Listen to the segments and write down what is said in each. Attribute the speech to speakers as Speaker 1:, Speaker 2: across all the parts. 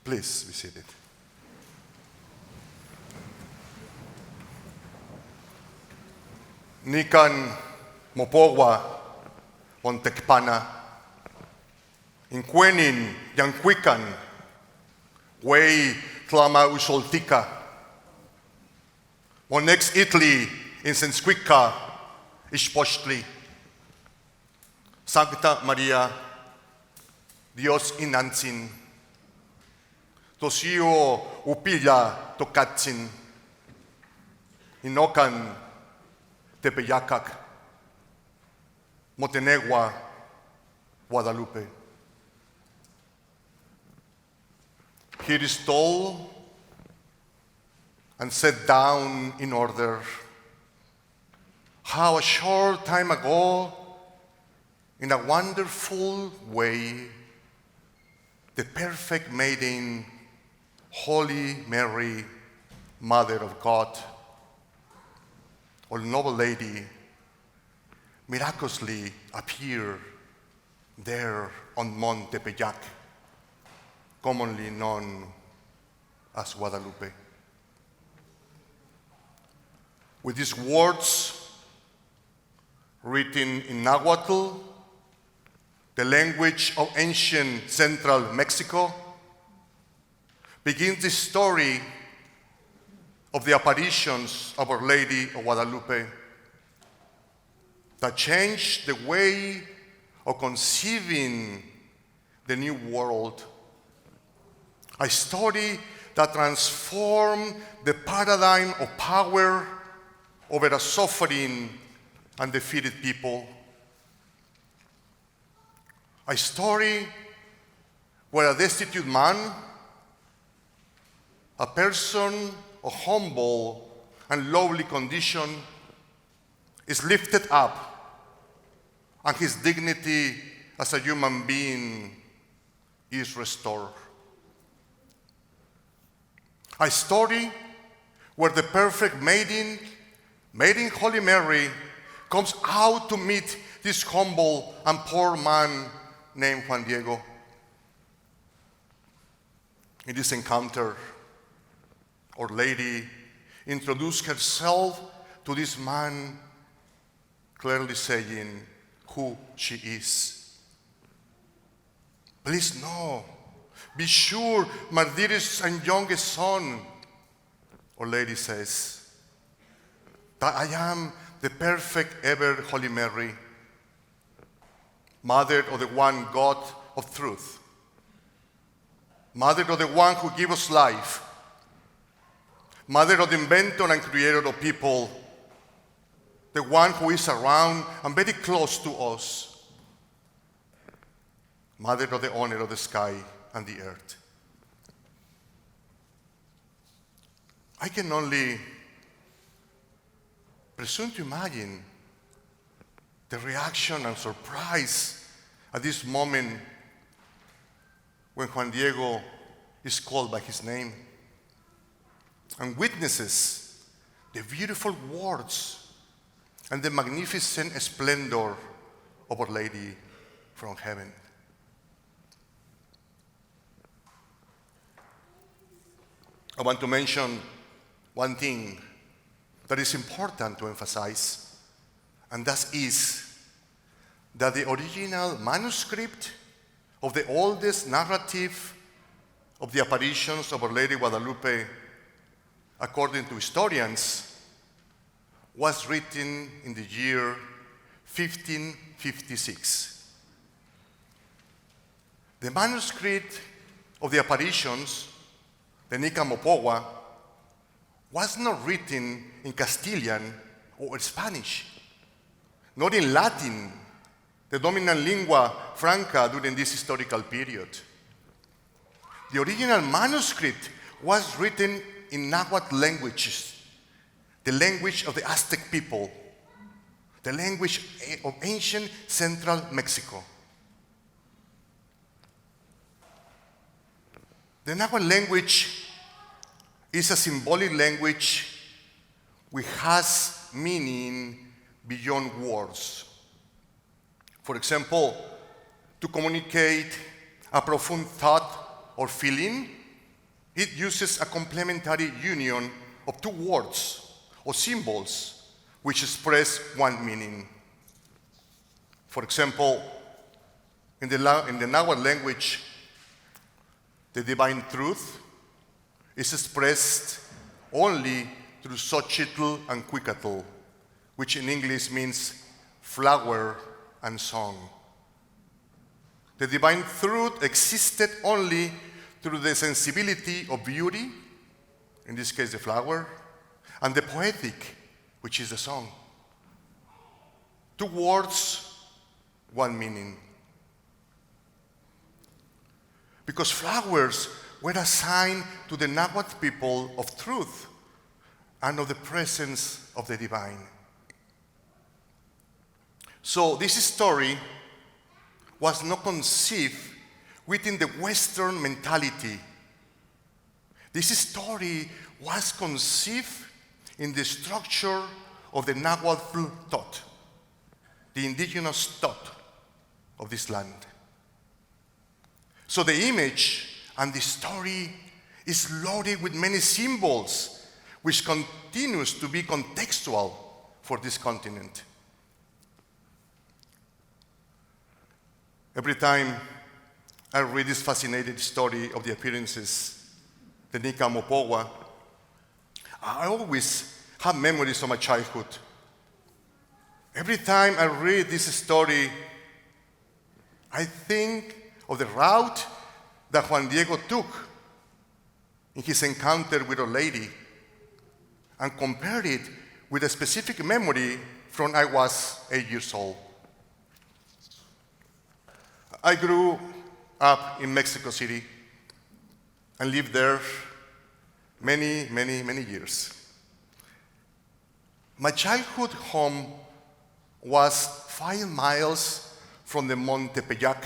Speaker 1: Please be seated. Nikan mopogwa ontekpana, inkwenin yankwikan, wei tlama usoltika, onex itli insenskwika ishpochtli. Sancta Maria, Dios inantzin, tosio upilla tokatzin, inokan tepeyakak, Motenegua, Guadalupe. He restored and set down in order how a short time ago, in a wonderful way, the perfect maiden, Holy Mary, Mother of God, or Noble Lady, miraculously appeared there on Mount Tepeyac, commonly known as Guadalupe. With these words written in Nahuatl, the language of ancient central Mexico, begins the story of the apparitions of Our Lady of Guadalupe that changed the way of conceiving the new world. A story that transformed the paradigm of power over a suffering and defeated people. A story where a destitute man, a person of humble and lowly condition, is lifted up and his dignity as a human being is restored. A story where the perfect maiden Holy Mary, comes out to meet this humble and poor man named Juan Diego. In this encounter, Our Lady introduced herself to this man, clearly saying who she is. Please know, be sure, my dearest and youngest son, Our Lady says, that I am the perfect ever Holy Mary, Mother of the one God of truth, Mother of the one who gives us life, Mother of the inventor and creator of people, the one who is around and very close to us, Mother of the owner of the sky and the earth. I can only presume to imagine the reaction and surprise at this moment when Juan Diego is called by his name and witnesses the beautiful words and the magnificent splendor of Our Lady from heaven. I want to mention one thing that is important to emphasize, and that is that the original manuscript of the oldest narrative of the apparitions of Our Lady Guadalupe, according to historians, was written in the year 1556. The manuscript of the apparitions, the Nican-Mopogua, was not written in Castilian or Spanish, not in Latin, the dominant lingua franca during this historical period. The original manuscript was written in Nahuatl languages, the language of the Aztec people, the language of ancient central Mexico. The Nahuatl language is a symbolic language which has meaning beyond words. For example, to communicate a profound thought or feeling, it uses a complementary union of two words or symbols which express one meaning. For example, in the Nahuatl language, the divine truth is expressed only through Xochitl and Cuicatl, which in English means flower and song. The divine truth existed only through the sensibility of beauty, in this case the flower, and the poetic, which is the song. Two words, one meaning. Because flowers were a sign to the Nahuatl people of truth and of the presence of the divine. So this story was not conceived within the Western mentality. This story was conceived in the structure of the Nahuatl thought, the indigenous thought of this land. So the image and the story is loaded with many symbols, which continues to be contextual for this continent. Every time I read this fascinating story of the appearances, the Nika Mopowa, I always have memories of my childhood. Every time I read this story, I think of the route that Juan Diego took in his encounter with Our Lady and compare it with a specific memory from I was 8 years old. I grew up in Mexico City and lived there many years. My childhood home was 5 miles from the Monte Tepeyac,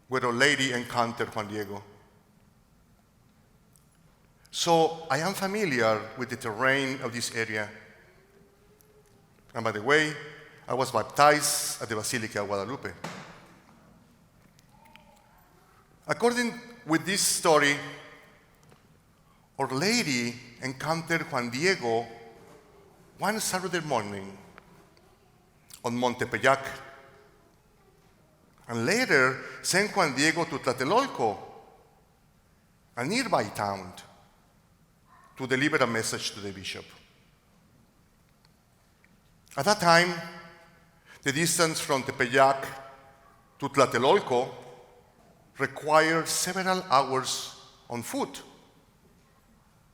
Speaker 1: where Our Lady encountered Juan Diego. So I am familiar with the terrain of this area. And by the way, I was baptized at the Basilica of Guadalupe. According with this story, Our Lady encountered Juan Diego one Saturday morning on Monte Tepeyac, and later sent Juan Diego to Tlatelolco, a nearby town, to deliver a message to the bishop. At that time, the distance from Tepeyac to Tlatelolco required several hours on foot.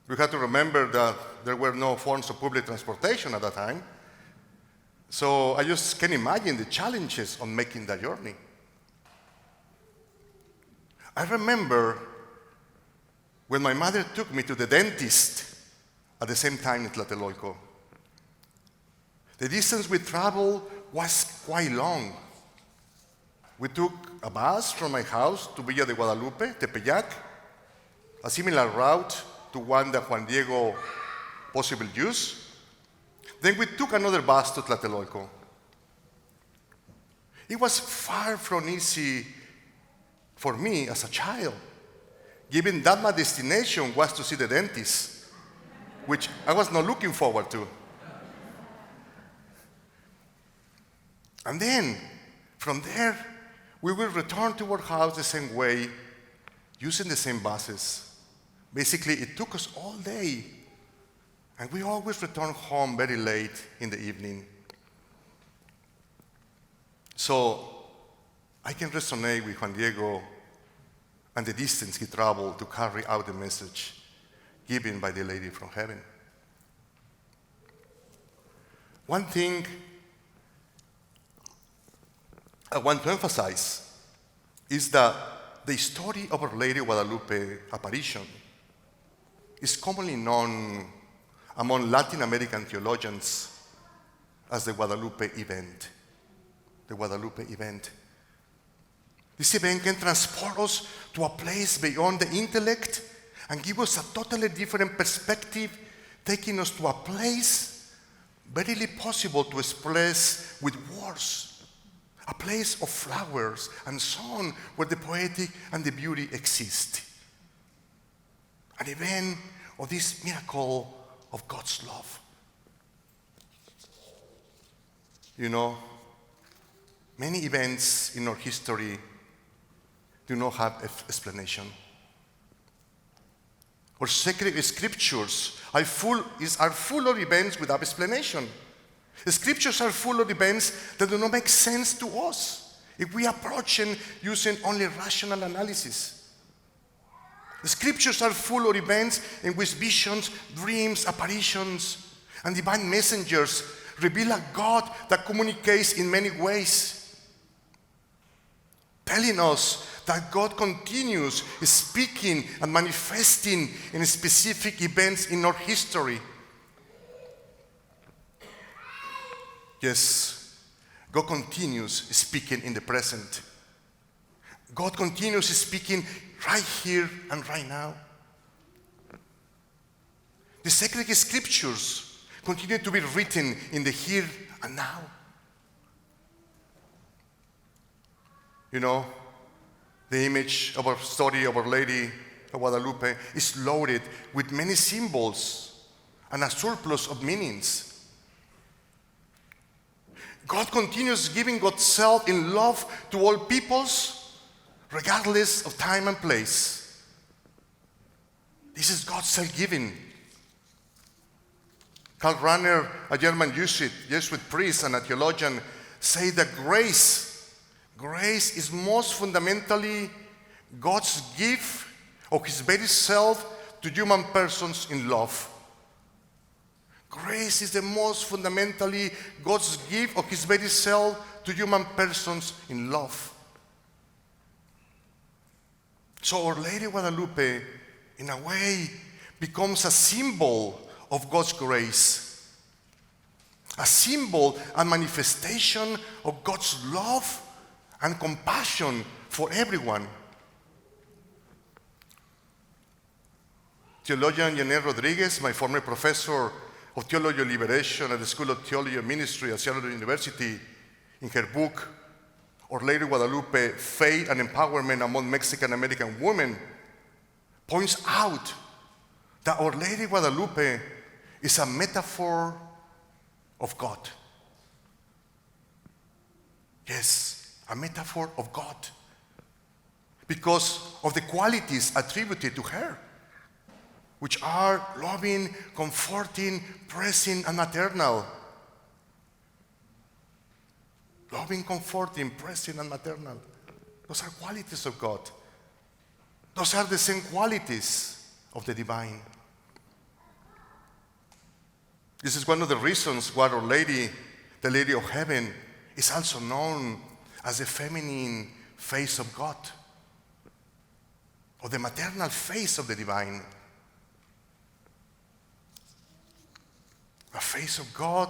Speaker 1: We have to remember that there were no forms of public transportation at that time. So I just can imagine the challenges on making that journey. I remember when my mother took me to the dentist at the same time in Tlatelolco. The distance we traveled was quite long. We took a bus from my house to Villa de Guadalupe, Tepeyac, a similar route to one that Juan Diego possibly used. Then we took another bus to Tlatelolco. It was far from easy for me as a child, given that my destination was to see the dentist, which I was not looking forward to. And then, from there, we will return to our house the same way, using the same buses. Basically, it took us all day, and we always returned home very late in the evening. So, I can resonate with Juan Diego and the distance he traveled to carry out the message given by the Lady from Heaven. One thing I want to emphasize is that the story of Our Lady Guadalupe apparition is commonly known among Latin American theologians as the Guadalupe event. The Guadalupe event. This event can transport us to a place beyond the intellect and give us a totally different perspective, taking us to a place barely possible to express with words, a place of flowers and song where the poetic and the beauty exist. an event of this miracle of God's love. You know, many events in our history do not have explanation. Our sacred scriptures are full of events without explanation. The scriptures are full of events that do not make sense to us if we approach them using only rational analysis. The scriptures are full of events in which visions, dreams, apparitions, and divine messengers reveal a God that communicates in many ways, telling us that God continues speaking and manifesting in specific events in our history. Yes, God continues speaking in the present. God continues speaking right here and right now. The sacred scriptures continue to be written in the here and now. You know, the image of our story of Our Lady of Guadalupe is loaded with many symbols and a surplus of meanings. God continues giving God's self in love to all peoples, regardless of time and place. This is God's self-giving. Karl Rahner, a German Jesuit priest and a theologian, say that grace is most fundamentally God's gift of His very self to human persons in love. Grace is the most fundamentally God's gift of His very self to human persons in love. So Our Lady Guadalupe, in a way, becomes a symbol of God's grace, a symbol and manifestation of God's love and compassion for everyone. Theologian Janet Rodriguez, my former professor of Theology of Liberation at the School of Theology and Ministry at Seattle University, in her book, Our Lady Guadalupe, Faith and Empowerment Among Mexican American Women, points out that Our Lady Guadalupe is a metaphor of God. Yes, a metaphor of God, because of the qualities attributed to her, which are loving, comforting, present, and maternal. Loving, comforting, present, and maternal. Those are qualities of God. Those are the same qualities of the divine. This is one of the reasons why Our Lady, the Lady of Heaven, is also known as the feminine face of God, or the maternal face of the divine. A face of God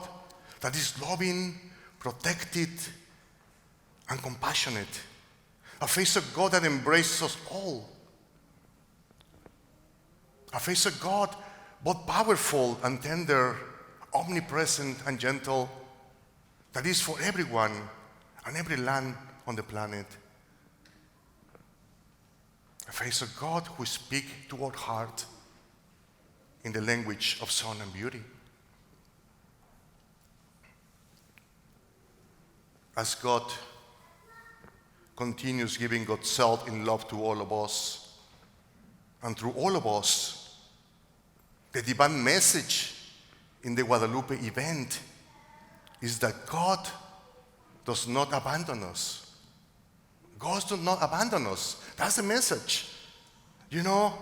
Speaker 1: that is loving, protected, and compassionate. A face of God that embraces us all. A face of God both powerful and tender, omnipresent and gentle, that is for everyone and every land on the planet. A face of God who speaks to our heart in the language of sound and beauty. As God continues giving God's self in love to all of us, and through all of us, the divine message in the Guadalupe event is that God does not abandon us. God does not abandon us. That's the message. You know,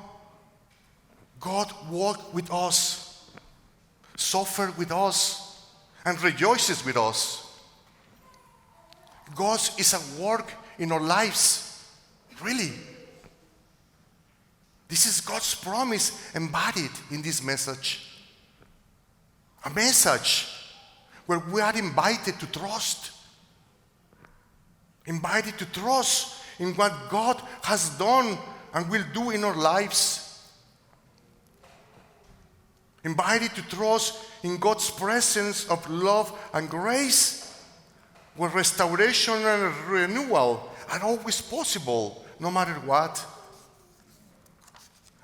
Speaker 1: God walked with us, suffered with us, and rejoices with us. God is at work in our lives, really. This is God's promise embodied in this message. A message where we are invited to trust. Invited to trust in what God has done and will do in our lives. Invited to trust in God's presence of love and grace, where restoration and renewal are always possible, no matter what.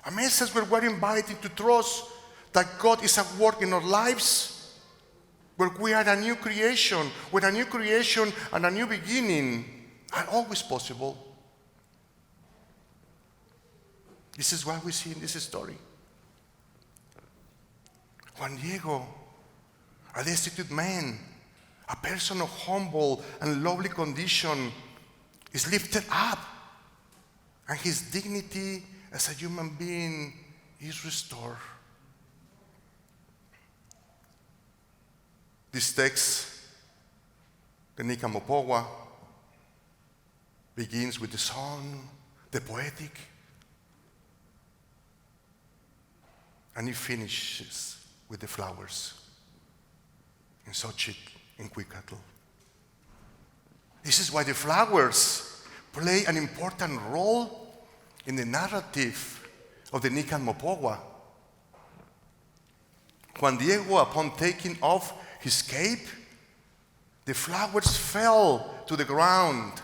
Speaker 1: A message where we're invited to trust that God is at work in our lives, where we are a new creation, where a new creation and a new beginning are always possible. This is what we see in this story. Juan Diego, a destitute man, a person of humble and lowly condition, is lifted up, and his dignity as a human being is restored. This text, the Nika Mopowa, begins with the song, the poetic, and it finishes with the flowers in Xochitl, in Cuicatl. This is why the flowers play an important role in the narrative of the Nika Mopowa. Juan Diego, upon taking off his cape, the flowers fell to the ground.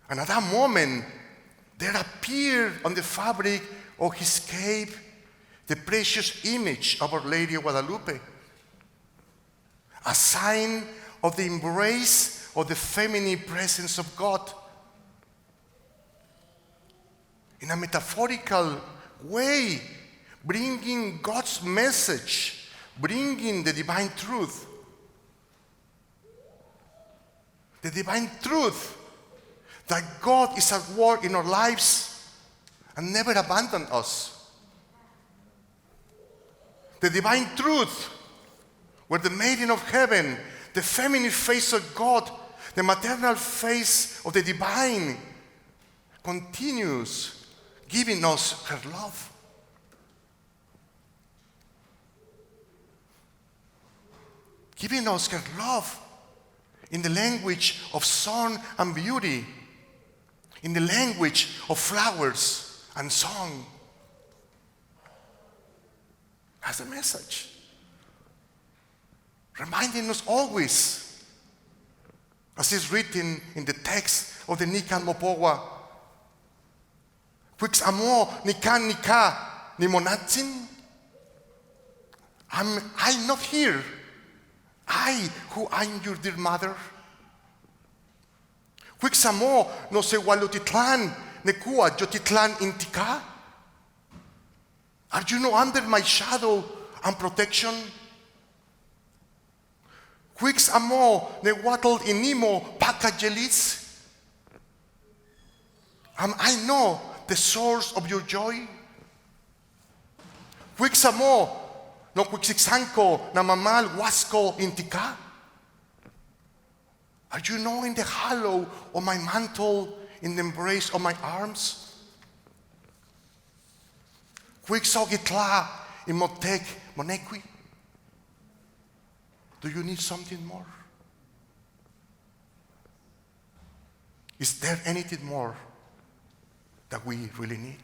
Speaker 1: And at that moment, there appeared on the fabric of his cape the precious image of Our Lady of Guadalupe, a sign of the embrace of the feminine presence of God. In a metaphorical way, bringing God's message, bringing the divine truth. The divine truth that God is at work in our lives and never abandoned us. The divine truth where the maiden of heaven, the feminine face of God, the maternal face of the divine, continues giving us her love. Giving us her love in the language of song and beauty, in the language of flowers and song. As a message, reminding us always, as is written in the text of the Nika Mopowa, Quix amo nikan nika ni Tonantzin. I'm not here. I, who am your dear mother. Quix amo no se walutitlan nekua yotitlan intika. Are you not under my shadow and protection? Quix amo ne wattle inimo pakajelis. Am I know the source of your joy? Quix amo no quixixanco na mamal wasco intika. Are you not in the hollow of my mantle, in the embrace of my arms? Quixogitla imotek monequi. Do you need something more? Is there anything more that we really need?